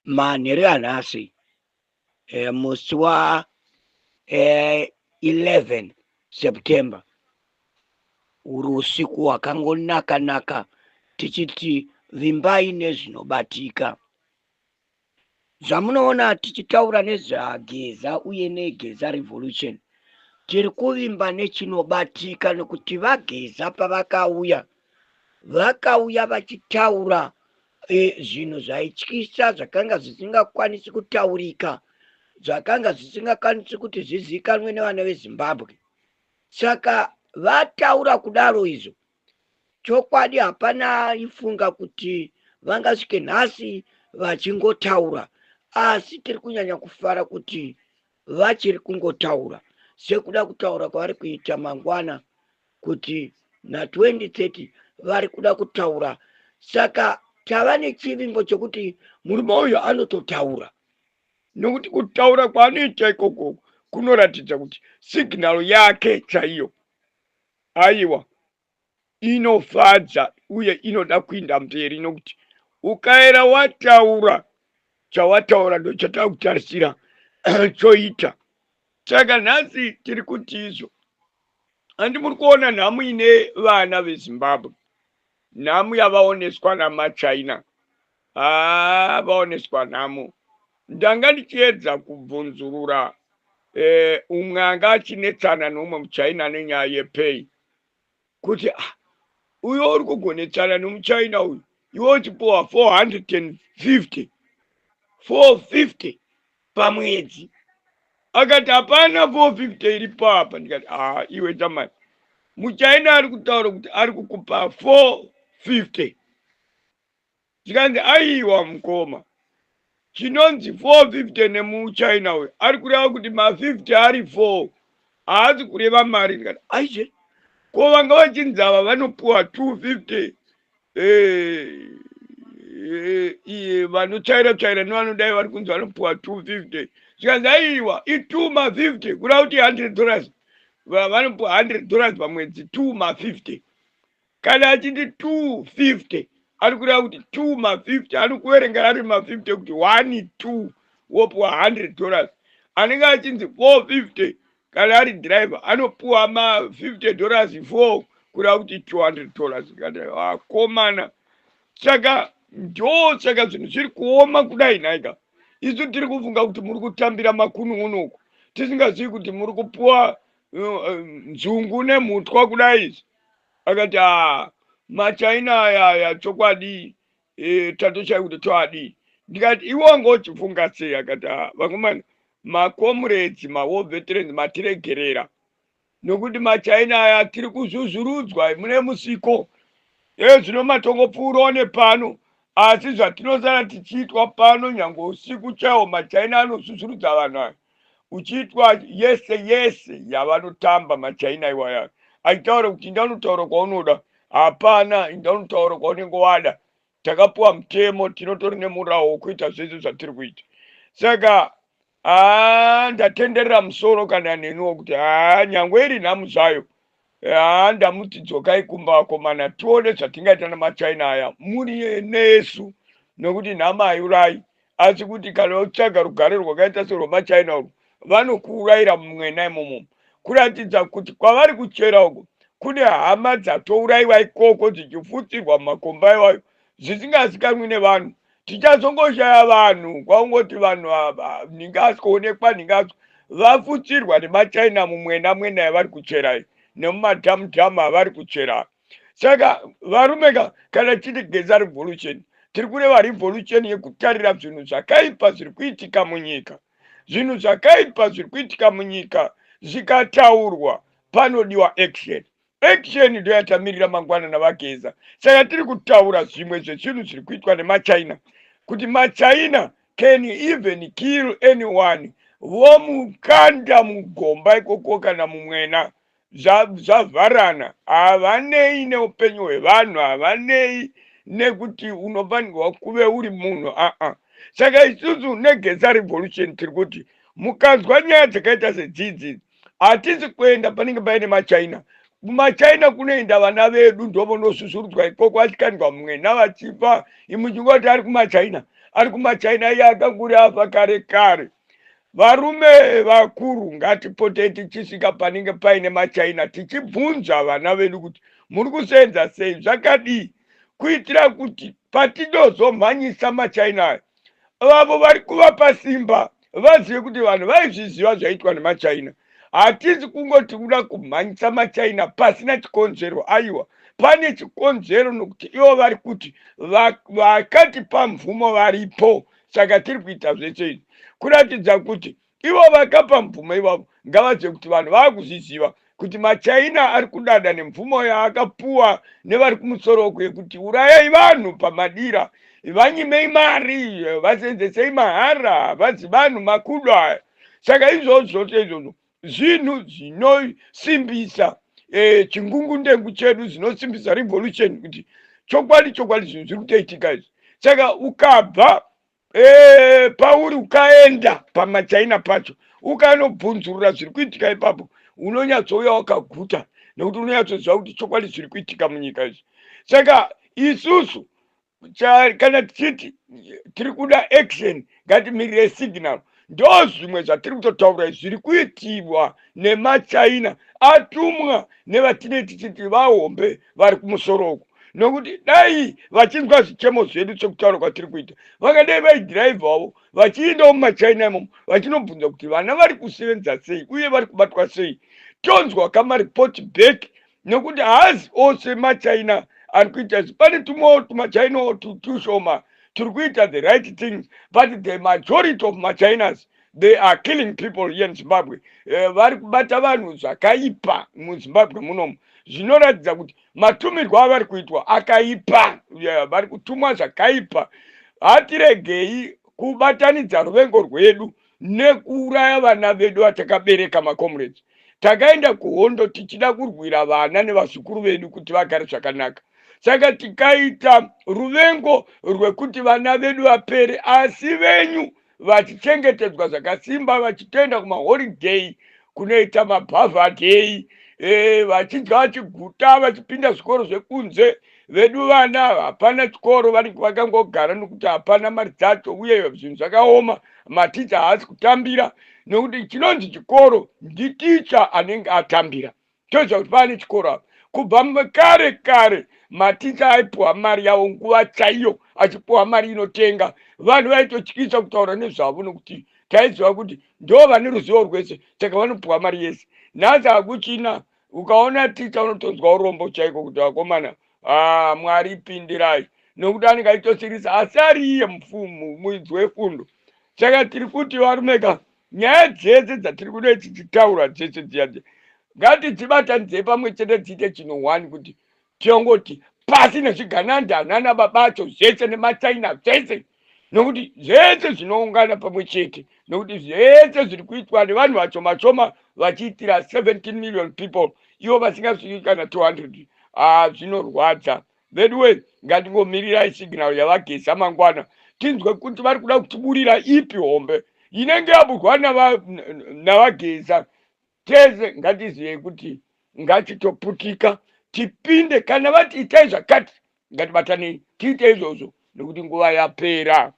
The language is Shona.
manheru anhasi musi wa 11 September uri usiku hwakangonaka tichiti vimbai nezvinobatika. Zvamunoona tichitaura nezvageza uye negeza revolution, tiri kuvimba nechinobatika nekuti vageza pavakauya vachitaura zvinhu zvaityisa zvakanga zvisingakwanisi kutaurika, zvakanga zvisingakwanisi kuti zvizivikanwe nevana veZimbabwe. Saka vataura kudaro izvo, chokwadi hapana ifunga kuti vangasvike nhasi vachingotaura, asi tiri kunyanya kufara kuti vachiri kungotaura sekuda kutaura kwavari kuita mangwana kuti na2030 vari kuda kutaura. Saka tava nechivimbo chokuti murume uyu anototaura, nokuti kutaura kwaanoita ikoko kunoratidza kuti signal yake chaiyo aiwa inofadza uye inoda kuinda mberi, nokuti ukaera wataura chawataura ndochata kutarisira choita. Saka nhasi tiri kuti izvo handi muri kuona nhamu ine vana veZimbabwe, nhamu yavaoneswa namaChina, vaoneswa nhamu. Ndanga ndichiedza kubvunzurura umwe anga achinetsana nomumwe muChina nenyaya yepay, kuti uyo uri kugonetsana nomuChina uyu iwe uchipiwa 450 pamwedzi. Akati hapana 450 iripo apa. Ndikati iwe tamani, muChina ari kutaura kuti ari kukupa 450. Ndikanzi aiwa mukoma, chinonzi 450 nemuChina uyu ari kureva kuti ma50 ari 4, haasi kureva mari. Ndikati aizve ko vanga vachinzi ava vanopiwa 250 vanotsvaira nevanodai vari kunzi vanopiwa 250. Zvikanzi aiwa i2 ma50 kureva kuti $100 vanopiwa $100 pamwedzi, 2 ma50. Kana achiti 250 ari kureva kuti 2 ma50 anokuverenga ari ma50 kuti 1 2 wopiwa $100. Anenge achinzi 450 kana ari driver anopiwa ma$50 4 kureva kuti $200. Kati komana. Saka saka zvinhu zviri kuoma kudai nhaika. Isu tiri kufunga kuti muri kutambira makunun'unu uku, tisingazivi kuti muri kupiwa nzungu nemhutwa kudai izvi. Akati maChina aya chokwadi tatoshaya kuti toadii. Ndikati iwe wanga uchifunga sei? Akati vakomana, macomrades, mawar veterans matiregerera, nokuti maChina aya tiri kuzvuzvurudzwa mune musiko. Zvino matongopfuurawo nepano, asi zvatinosara tichiitwa pano nyange usiku chaiwo maChina anozvuzvurudza vanhu aya. Uchiitwa yese yavanotamba maChina iwaya, achitaura kuti ndanotaura kwaunoda, hapana ndanotaura kwaunenge wada, takapiwa mutemo, tinotori nemurawo wekuita zvese zvatiri kuita. Saka ndatenderera musoro kana nenuwo kuti nyangwe iri nhamu zvayo, ndamuti dzokai kumba vakomana tione zvatingaita namaChina aya muri nesu, nokuti nhama haiurayi, asi kuti kana utsvaga rugare rwakaita serwamaChina urwu vanokuurayira mumwena imomo, kuratidza kuti kwavari kuchera uko kune hama dzatourayiwa ikoko dzichifutsirwa mumakomba iwayo zvisingazikanwi nevanhu. Tichazongoshaya vanhu kwaungoti vanhu ava ningasikuonekwa vafutsirwa nemaChina mumwena mwena yavari kuchera iyi, nemumadhamu avari kuchera. Saka varume, kana chiti geza revolution, tiri kureva revolution yekutarira zvinhu zvakaipa zviri kuitika munyika. Zvinhu zvakaipa zviri kuitika munyika zvikataurwa, panodiwa action. Action ndiyo yatamirira mangwana navageza. Saka tiri kutaura zvimwe zvezvinhu zviri kuitwa nemaChina, kuti maChina can even kill anyone. Vomukanda mugomba ikoko kana mumwena, zvavharana. Havanei neupenyu hwevanhu, havanei nekuti unofanirwa kuve uri munhu. Saka isusu negeza revolution tiri kuti mukanzwa nyaya dzakaita sedzidzi, hatisi kuenda panenge paine maChina. MumaChina kunoenda vana vedu ndovonozvuzvurudzwa ikoko vachikandwa mumwena vachifa. Imuchingoti ari kumaChina ari kumaChina yakanguri afa kare kare. Varume vakuru ngatipote tichisvika panenge paine maChina tichibvunza vana vedu kuti muri kusenza sei, zvakadii, kuitira kuti patinozomhanyisa maChina aya vavo vari kuvapa simba vazive kuti vanhu vaizviziva zvaitwa nemaChina. Hatisi kungoti kuda kumhanyisa maChina pasina chikonzero. Aiwa, pane chikonzero, nokuti ivo vari kuti vakatipa mvumo varipo, saka tiri kuita zvese izvi kuratidza kuti ivo vakapa mvumo ivavo ngavazive kuti vanhu vaakuzviziva kuti maChina ari kudada nemvumo yaakapuwa nevari kumusoro kwekuti urayai vanhu pamadira, vanyimei mari, vasenzesei mahara, vadzi vanhu makudo aya. Saka izvozvo zvose izvozvo zvinhu zvinosimbisa chingungundengu chedu, zvinosimbisa revolution, kuti chokwadi chokwadi zvinhu zviri kutoitika izvi. Saka ukabva pauri ukaenda pamaChina pacho ukanobvunzurura zviri kuitika ipapo, unonyatsouya wakaguta, nekuti unonyatsoziva kuti chokwadi zviri kuitika munyika izvi. Saka isusu kana tichiti tiri kuda action, ngatimirire signal. Ndo zvimwe zvatiri kutotaura izvi zviri kuitirwa nemaChina atumwa nevatine tichiti vahombe vari kumusoro uku. Nokuti dai vachinzwa zvichemo zvedu chekutaura kwatiri kuita, vakadai vaidhiraivhawo vachiendawo mumaChina imomo vachinobvunza kuti vana vari kusevenza sei uye vari kubatwa sei, tonzwa kamaripoti back. Nokuti haazi ose maChina ari kuita izvi, pane tumwewo tumaChinawo tushoma turi kuita the right things, but the majority of maChinas they are killing people here in Zimbabwe. Vari kubata vanhu zvakaipa muZimbabwe munomu, zvinoratidza kuti matumirwo avari kuitwa akaipa, vari kutumwa zvakaipa. Hatiregei kubatanidza ruvengo rwedu nekuuraya vana vedu vatakabereka makomrades. Takaenda kuhondo tichida kurwira vana nevazukuru vedu kuti vagare zvakanaka. Saka tikaita ruvengo rwekuti vana vedu vapere, asi venyu vachichengetedzwa zvakasimba, vachitoenda kumaholiday, kunoita mabhavha day, vachidya vachiguta, vachipinda zvikoro zvekunze. Vedu vana hapana chikoro, vakangogara nokuti hapana mari dzacho uye zvinhu zvakaoma, maticha haasi kutambira, nokuti chinonzi chikoro nditicha anenge atambira. Toziva kuti pane chikoro apa. Kubva kare kare maticha aipuwa mari yavo nguva chaiyo, achipuwa mari inotenga. Vanhu vaitotyisa kutaura nezvavo nokuti taiziva kuti ndo vane ruzivo rwese, saka vanopuwa mari yese. Nhasi hakuchina, ukaona ticha unotonzwa urombo chaiko kuti vakomana, Mwari pindirai, nokuti anenge achitosirisa, asi ariye muidzi wefundo. Saka tiri kuti varumeka, nyaya dzese dzatiri kuda tichitaura dzese dziya ngatidzibatanidze pamwe chete dziite chinhu one, kuti tiongoti pasi nezvigananda nana babacho zvese nemaChina zvese, nokuti zvese zvinoungana pamwe chete, nokuti zvese zviri kuitwa nevanhu vachoma choma vachiitira 17 million people, ivo vasingasviki kana 200. Zvinorwadza. Veduwe, ngatingomirirai signal yavagesa mangwana, tinzwe kuti vari kuda kutiburira ipi hombe inenge yaburwa navagesa. Tese ngatizive kuti ngachitoputika, tipinde. Kana vati itai zvakati, ngatibatanei tiite izvozvo, nokuti nguva yapera.